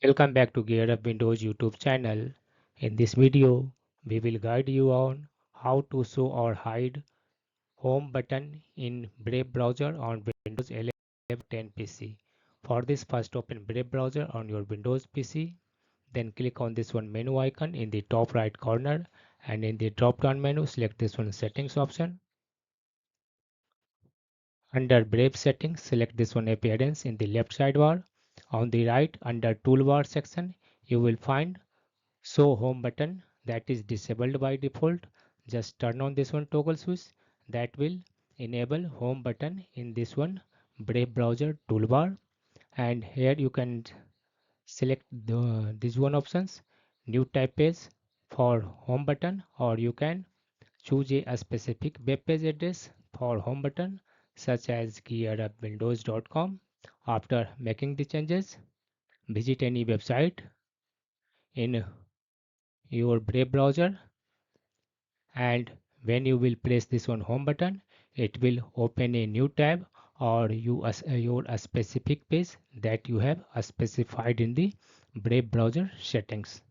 Welcome back to GearUpWindows YouTube channel. In this video, we will guide you on how to show or hide home button in Brave browser on Windows 11 10 PC. For this, first open Brave browser on your Windows PC. Then click on this one menu icon in the top right corner, and in the drop down menu select this one settings option. Under Brave settings, select this one appearance in the left sidebar. On the right, under toolbar section, you will find show home button that is disabled by default. Just turn on this one toggle switch that will enable home button in this one Brave browser toolbar. And here you can select this one options, new type page for home button, or you can choose a specific web page address for home button such as gearupwindows.com. After making the changes, visit any website in your Brave browser, and when you will press this one home button, it will open a new tab or your specific page that you have specified in the Brave browser settings.